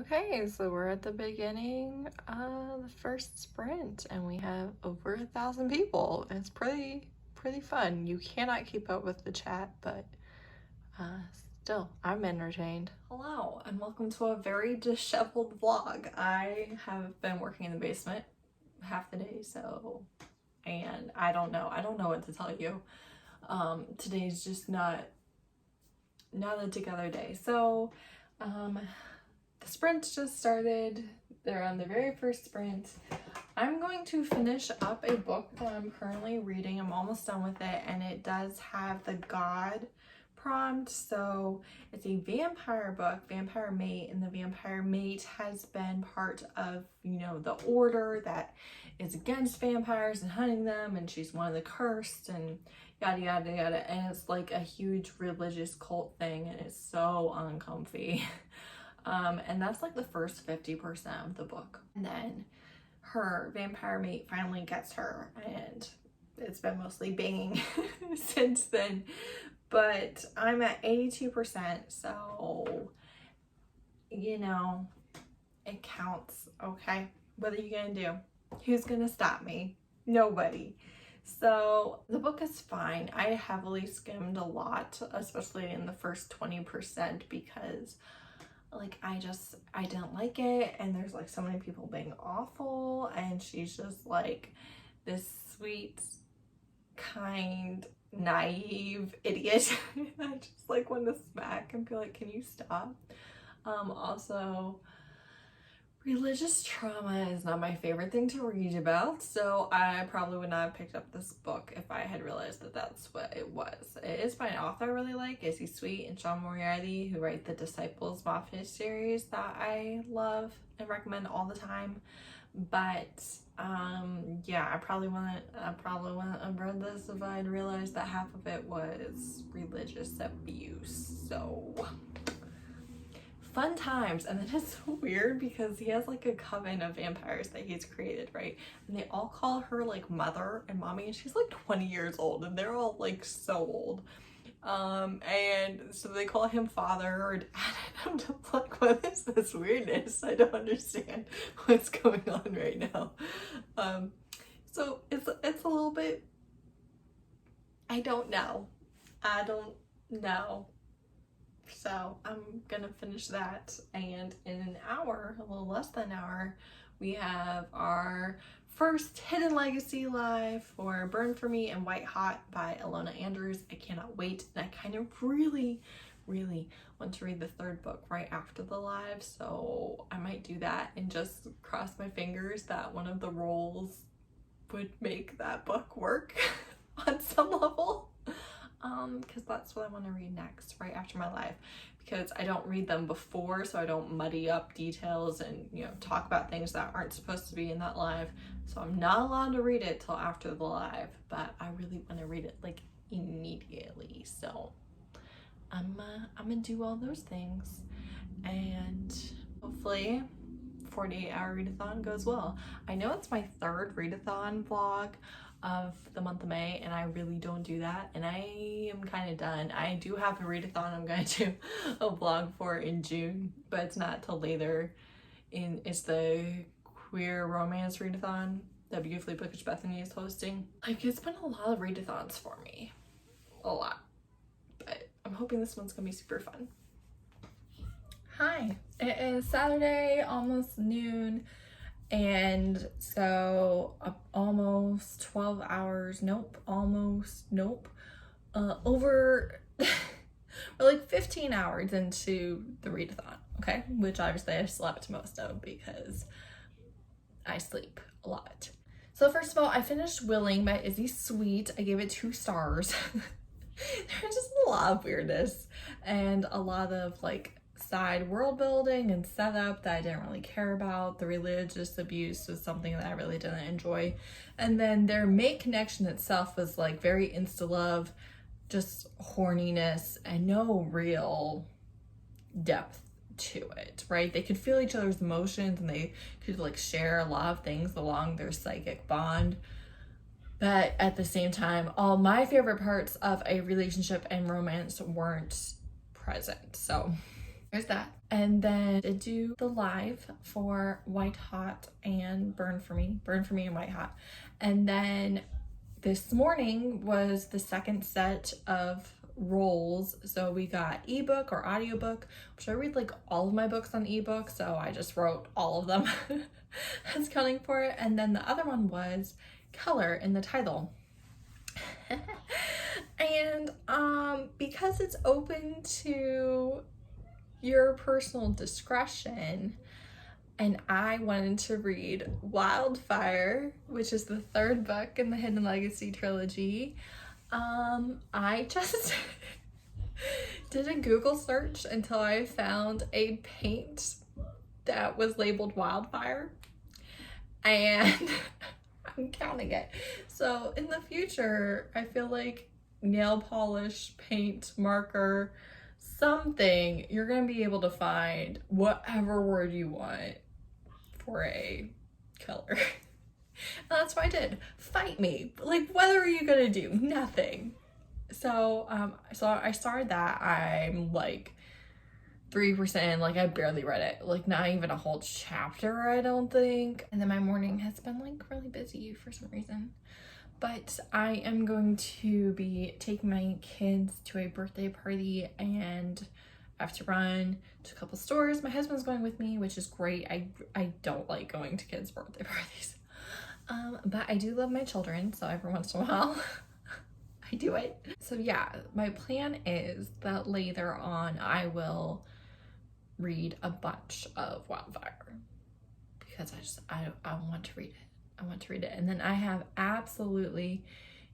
Okay, so we're at the beginning of the first sprint and we have over 1,000 people. It's pretty fun. You cannot keep up with the chat, but still, I'm entertained. Hello, and welcome to a very disheveled vlog. I have been working in the basement half the day, and I don't know what to tell you. Today's just not a together day. So, the sprint just started. They're on the very first sprint. I'm going to finish up a book that I'm currently reading. I'm almost done with it, and it does have the God prompt. So it's a vampire book, Vampire Mate, and the Vampire Mate has been part of, the order that is against vampires and hunting them, and she's one of the cursed and yada yada yada, and it's like a huge religious cult thing, and it's so uncomfy. And that's like the first 50% of the book. And then her vampire mate finally gets her, and it's been mostly banging since then. But I'm at 82%, so, it counts, okay? What are you gonna do? Who's gonna stop me? Nobody. So the book is fine. I heavily skimmed a lot, especially in the first 20%, because I didn't like it, and there's like so many people being awful, and she's just like this sweet, kind, naive idiot. I just like want to smack and be like, can you stop? Also, religious trauma is not my favorite thing to read about, so I probably would not have picked up this book if I had realized that that's what it was. It is by an author I really like, Izzy and Sean Moriarty, who write the Disciples Mafia series that I love and recommend all the time. But yeah, I probably wouldn't have read this if I had realized that half of it was religious abuse. So fun times. And then it's so weird because he has like a coven of vampires that he's created, right? And they all call her like mother and mommy, and she's like 20 years old, and they're all like so old. And so they call him father or dad, and I'm just like, what is this weirdness? I don't understand what's going on right now. So it's a little bit, I don't know. So I'm gonna finish that, and in an hour, a little less than an hour, we have our first Hidden Legacy live for Burn For Me and White Hot by Ilona Andrews. I cannot wait, and I kind of really want to read the third book right after the live, so I might do that and just cross my fingers that one of the roles would make that book work on some level. Because that's what I want to read next, right after my live, because I don't read them before, so I don't muddy up details and, talk about things that aren't supposed to be in that live. So I'm not allowed to read it till after the live, but I really want to read it like immediately. So I'm gonna do all those things, and hopefully 48-hour readathon goes well. I know it's my third readathon vlog of the month of May, and I really don't do that, and I am kind of done. I do have a readathon I'm going to do a vlog for in June, but it's not till later. It's the queer romance readathon that Beautifully Bookish Bethany is hosting. Like, it's been a lot of readathons for me, a lot, but I'm hoping this one's gonna be super fun. Hi, it is Saturday, almost noon, and so almost 12 hours, over we're like 15 hours into the readathon, okay? Which obviously I slept most of because I sleep a lot. So first of all, I finished Willing by Izzy Sweet. I gave it 2 stars. There's just a lot of weirdness and a lot of like side world building and setup that I didn't really care about. The religious abuse was something that I really didn't enjoy. And then their mate connection itself was like very insta-love, just horniness and no real depth to it, right? They could feel each other's emotions and they could like share a lot of things along their psychic bond. But at the same time, all my favorite parts of a relationship and romance weren't present. So there's that. And then to do the live for White Hot and Burn for Me and White Hot. And then this morning was the second set of rolls. So we got ebook or audiobook, which I read like all of my books on ebook, so I just wrote all of them as counting for it. And then the other one was color in the title. And because it's open to your personal discretion, and I wanted to read Wildfire, which is the third book in the Hidden Legacy trilogy, I just did a Google search until I found a paint that was labeled Wildfire, and I'm counting it. So in the future, I feel like nail polish, paint, marker, something, you're gonna be able to find whatever word you want for a color. And that's what I did. Fight me. Like, what are you gonna do? Nothing. So I started that. I'm like 3%, like I barely read it, like not even a whole chapter, I don't think. And then my morning has been like really busy for some reason. But I am going to be taking my kids to a birthday party, and I have to run to a couple stores. My husband's going with me, which is great. I don't like going to kids' birthday parties. But I do love my children, so every once in a while I do it. So yeah, my plan is that later on I will read a bunch of Wildfire because I want to read it. I want to read it. And then I have absolutely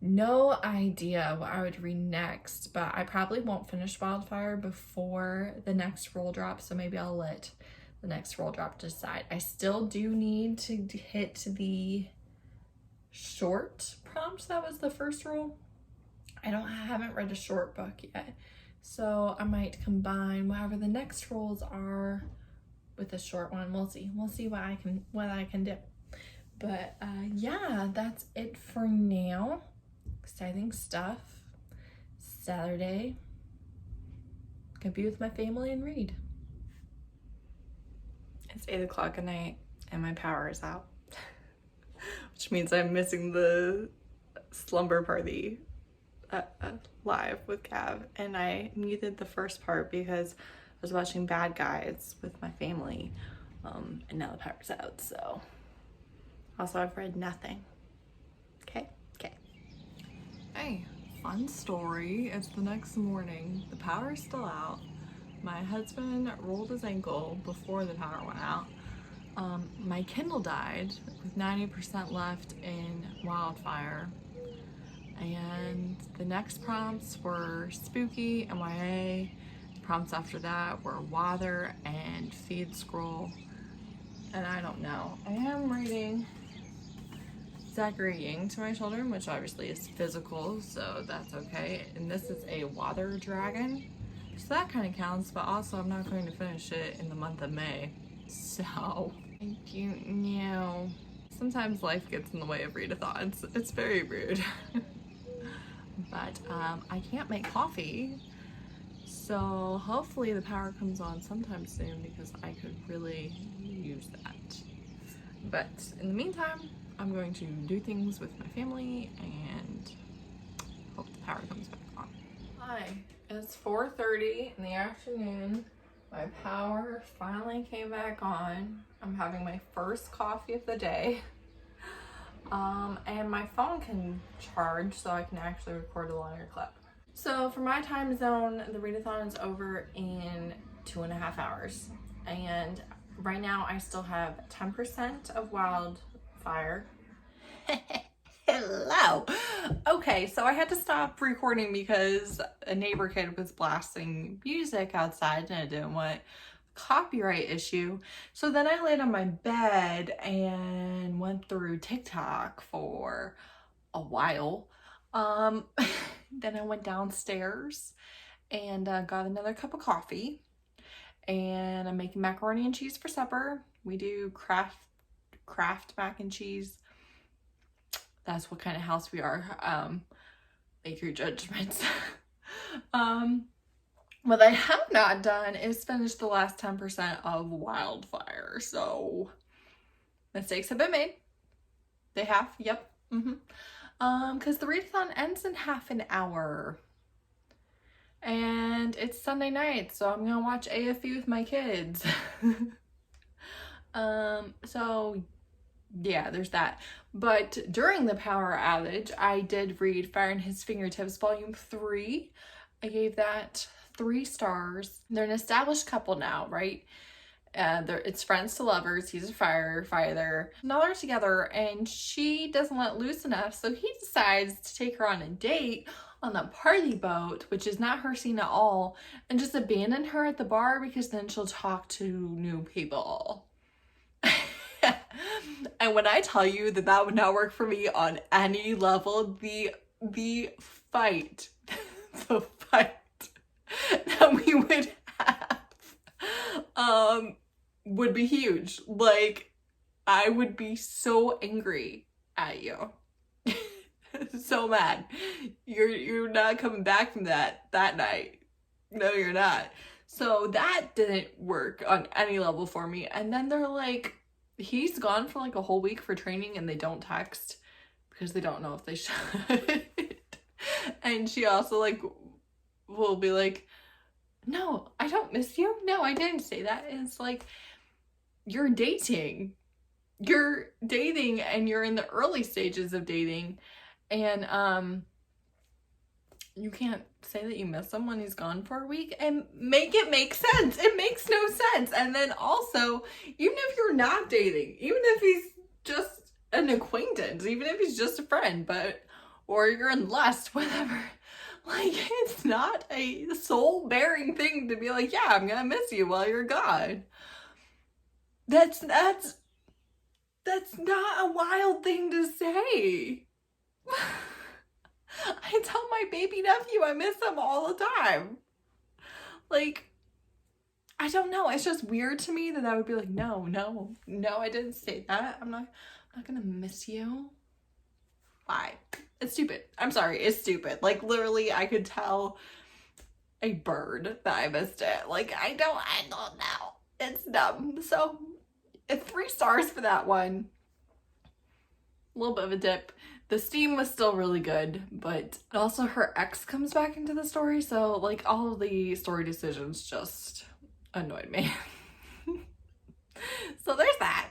no idea what I would read next, but I probably won't finish Wildfire before the next roll drop, so maybe I'll let the next roll drop decide. I still do need to hit the short prompt that was the first roll. I haven't read a short book yet, so I might combine whatever the next rolls are with a short one. We'll see what I can do. But yeah, that's it for now. Exciting stuff. Saturday, gonna be with my family and read. It's 8 o'clock at night and my power is out, which means I'm missing the slumber party live with Cav, and I muted the first part because I was watching Bad Guys with my family, and now the power's out. So also I've read nothing. Okay. Hey, fun story. It's the next morning. The power's still out. My husband rolled his ankle before the power went out. My Kindle died with 90% left in Wildfire. And the next prompts were spooky and YA. The prompts after that were Wather and Feed Scroll. And I don't know. I am reading Zachary Ying to my children, which obviously is physical, so that's okay. And this is a water dragon, so that kind of counts, but also I'm not going to finish it in the month of May. So, I don't know. Sometimes life gets in the way of readathons. It's very rude. But I can't make coffee, so hopefully the power comes on sometime soon because I could really use that. But in the meantime, I'm going to do things with my family and hope the power comes back on. Hi, it's 4:30 in the afternoon. My power finally came back on. I'm having my first coffee of the day. And my phone can charge so I can actually record a longer clip. So for my time zone, the readathon is over in 2.5 hours. And right now I still have 10% of Wildfire. Hello. Okay, so I had to stop recording because a neighbor kid was blasting music outside and I didn't want copyright issue. So then I laid on my bed and went through TikTok for a while. Then I went downstairs and got another cup of coffee, and I'm making macaroni and cheese for supper. We do craft mac and cheese. That's what kind of house we are. Make your judgments. What I have not done is finish the last 10% of Wildfire. So mistakes have been made. They have, yep. Because the readathon ends in half an hour. And it's Sunday night, so I'm gonna watch AFV with my kids. So yeah, there's that. But during the power outage, I did read Fire in His Fingertips Volume 3. I gave that 3 stars. They're an established couple now, right? It's friends to lovers. He's a firefighter. Now they're together, and she doesn't let loose enough, so he decides to take her on a date on the party boat, which is not her scene at all, and just abandon her at the bar because then she'll talk to new people. And when I tell you that that would not work for me on any level, the fight, the fight that we would have would be huge. Like, I would be so angry at you. So mad. You're not coming back from that night. No, you're not. So that didn't work on any level for me. And then they're like, he's gone for like a whole week for training and they don't text because they don't know if they should. And she also like will be like, no, I don't miss you. No, I didn't say that. And it's like, you're dating. You're dating and you're in the early stages of dating. And you can't say that you miss him when he's gone for a week and make it make sense. It makes no sense. And then also, even if you're not dating, even if he's just an acquaintance, even if he's just a friend, or you're in lust, whatever, like, it's not a soul-bearing thing to be like, yeah, I'm gonna miss you while you're gone. That's not a wild thing to say. I tell my baby nephew I miss him all the time. Like, I don't know. It's just weird to me that I would be like, no, I didn't say that. I'm not gonna miss you. Why? It's stupid. I'm sorry, it's stupid. Like, literally, I could tell a bird that I missed it. Like, I don't know. It's dumb. So, 3 stars for that one. A little bit of a dip. The steam was still really good, but also her ex comes back into the story, so like all of the story decisions just annoyed me. So there's that.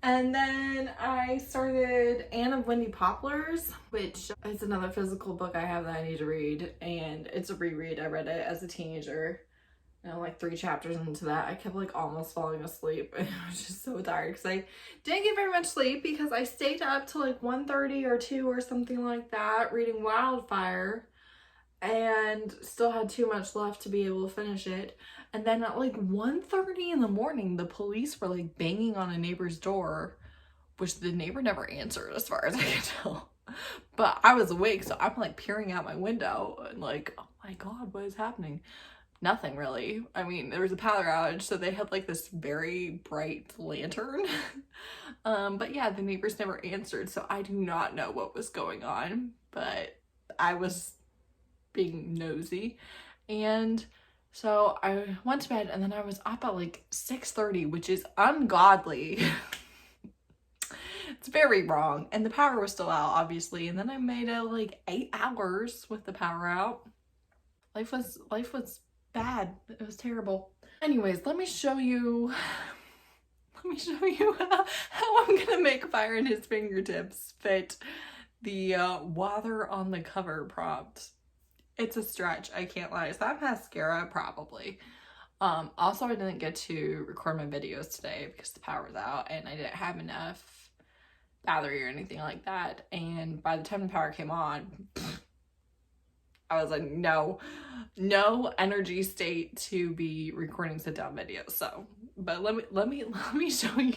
And then I started Anne of Windy Poplars, which is another physical book I have that I need to read, and it's a reread. I read it as a teenager. And like 3 chapters into that, I kept like almost falling asleep. And I was just so tired because I didn't get very much sleep because I stayed up till like 1:30 or 2 or something like that reading Wildfire and still had too much left to be able to finish it. And then at like 1:30 in the morning, the police were like banging on a neighbor's door, which the neighbor never answered as far as I can tell. But I was awake, so I'm like peering out my window and like, oh my God, what is happening? Nothing really. I mean, there was a power outage, so they had like this very bright lantern. But yeah, the neighbors never answered, so I do not know what was going on, but I was being nosy. And so I went to bed and then I was up at like 6:30, which is ungodly. It's very wrong. And the power was still out, obviously. And then I made it like 8 hours with the power out. Life was bad. It was terrible. Anyways, let me show you how I'm gonna make Fire in His Fingertips fit the water on the cover prompt. It's a stretch, I can't lie. Is that mascara? Probably. Also, I didn't get to record my videos today because the power was out and I didn't have enough battery or anything like that. And by the time the power came on, I was like, no energy state to be recording sit down videos. So, but let me show you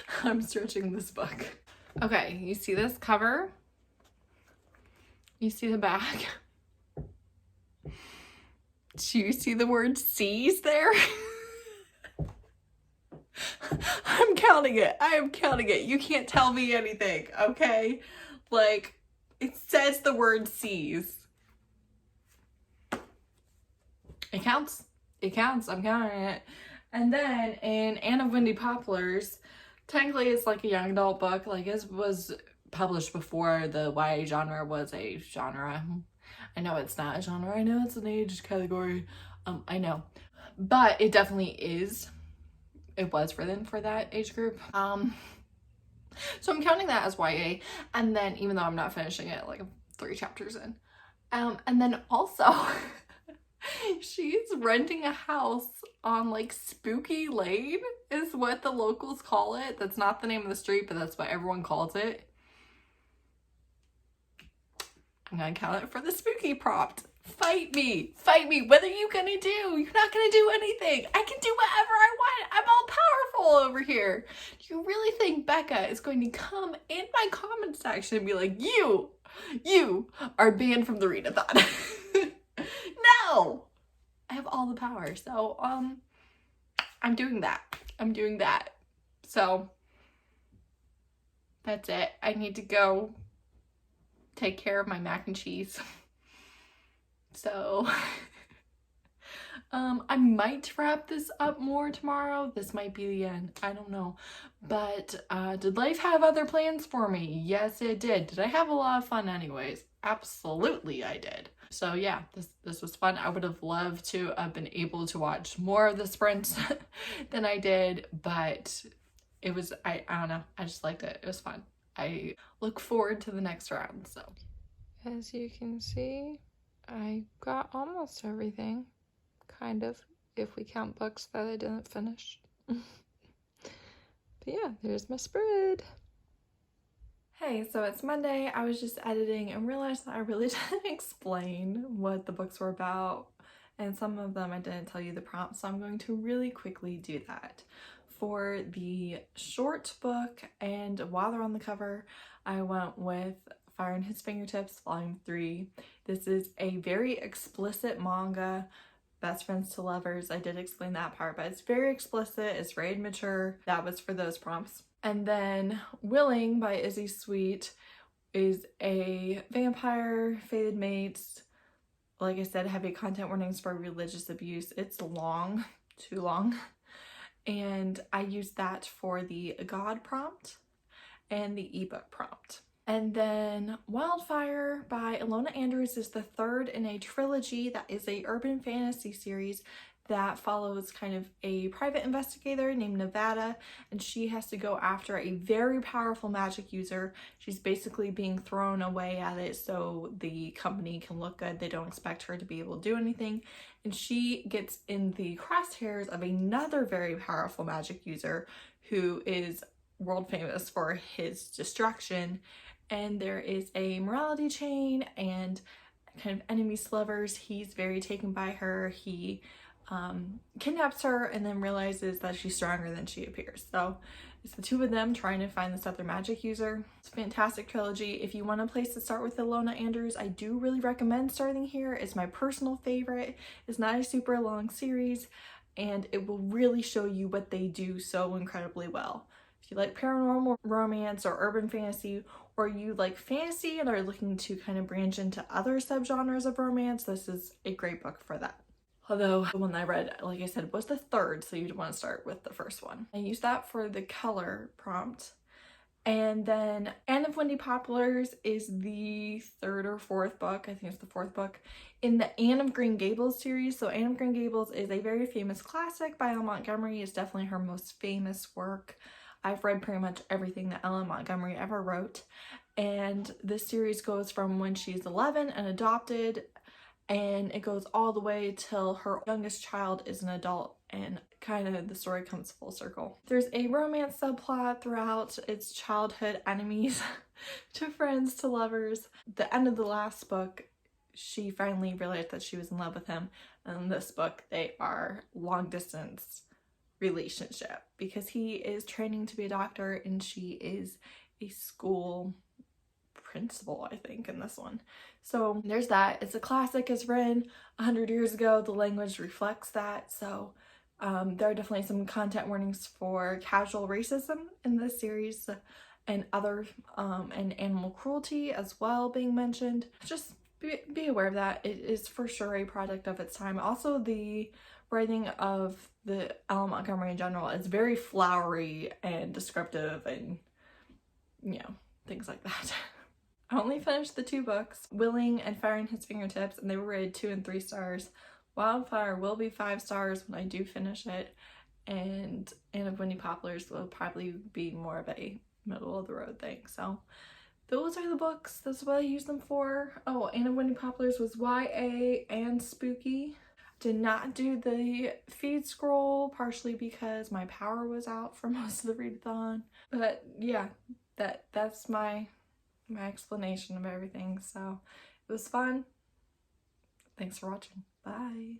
how I'm stretching this book. Okay, you see this cover? You see the back? Do you see the word C's there? I'm counting it. I am counting it. You can't tell me anything, okay? Like, it says the word C's. It counts. It counts. I'm counting it. And then in Anne of Windy Poplars, technically it's like a young adult book. Like, it was published before the YA genre was a genre. I know it's not a genre. I know it's an age category. I know. But it definitely is. It was written for that age group. So I'm counting that as YA. And then, even though I'm not finishing it, like, 3 chapters in. And then also, she's renting a house on, like, Spooky Lane is what the locals call it. That's not the name of the street, but that's what everyone calls it. I'm gonna count it for the spooky prompt. Fight me. Fight me. What are you gonna do? You're not gonna do anything. I can do whatever I want. I'm all powerful over here. Do you really think Becca is going to come in my comment section and be like, you are banned from the Readathon? No! I have all the power. So, I'm doing that. I'm doing that. So, that's it. I need to go take care of my mac and cheese. So, I might wrap this up more tomorrow. This might be the end. I don't know. But, did life have other plans for me? Yes, it did. Did I have a lot of fun anyways? Absolutely I did. So yeah, this was fun. I would have loved to have been able to watch more of the sprints than I did, but it was, I don't know. I just liked it. It was fun. I look forward to the next round, so. As you can see, I got almost everything, kind of, if we count books that I didn't finish. But yeah, there's my spread. Hey, so it's Monday. I was just editing and realized that I really didn't explain what the books were about, and some of them I didn't tell you the prompts, so I'm going to really quickly do that. For the short book, and while they're on the cover, I went with Fire in His Fingertips, Volume 3. This is a very explicit manga, best friends to lovers. I did explain that part, but it's very explicit, it's rated mature. That was for those prompts. And then Willing by Izzy Sweet is a vampire, fated mates, like I said, heavy content warnings for religious abuse. It's long, too long. And I used that for the God prompt and the ebook prompt. And then Wildfire by Ilona Andrews is the 3rd in a trilogy that is a urban fantasy series that follows kind of a private investigator named Nevada, and she has to go after a very powerful magic user. She's basically being thrown away at it so the company can look good. They don't expect her to be able to do anything, and she gets in the crosshairs of another very powerful magic user who is world famous for his destruction. And there is a morality chain and kind of enemies to lovers. He's very taken by her. He kidnaps her and then realizes that she's stronger than she appears. So it's the two of them trying to find this other magic user. It's a fantastic trilogy. If you want a place to start with Ilona Andrews, I do really recommend starting here. It's my personal favorite. It's not a super long series, and it will really show you what they do so incredibly well. If you like paranormal romance or urban fantasy, or you like fantasy and are looking to kind of branch into other subgenres of romance, this is a great book for that. Although the one I read, like I said, was the 3rd, so you'd want to start with the first one. I used that for the color prompt. And then Anne of Windy Poplars is the 3rd or 4th book. I think it's the 4th book in the Anne of Green Gables series. So Anne of Green Gables is a very famous classic by Ellen Montgomery. It's definitely her most famous work. I've read pretty much everything that Ellen Montgomery ever wrote. And this series goes from when she's 11 and adopted, and it goes all the way till her youngest child is an adult, and kind of the story comes full circle. There's a romance subplot throughout. It's childhood enemies to friends to lovers. The end of the last book, she finally realized that she was in love with him. And in this book, they are long distance relationship because he is training to be a doctor and she is a school principal, I think, in this one. So there's that. It's a classic. It's written 100 years ago. The language reflects that. So there are definitely some content warnings for casual racism in this series and other and animal cruelty as well being mentioned. Just be aware of that. It is for sure a product of its time. Also, the writing of the Montgomery in general is very flowery and descriptive and, you know, things like that. I only finished the 2 books, Willing and Firing His Fingertips, and they were rated 2 and 3 stars. Wildfire will be 5 stars when I do finish it, and Anne of Windy Poplars will probably be more of a middle of the road thing. So those are the books. That's what I use them for. Oh, Anne of Windy Poplars was YA and spooky. Did not do the feed scroll, partially because my power was out for most of the readathon. But yeah, that's my explanation of everything. So it was fun. Thanks for watching. Bye.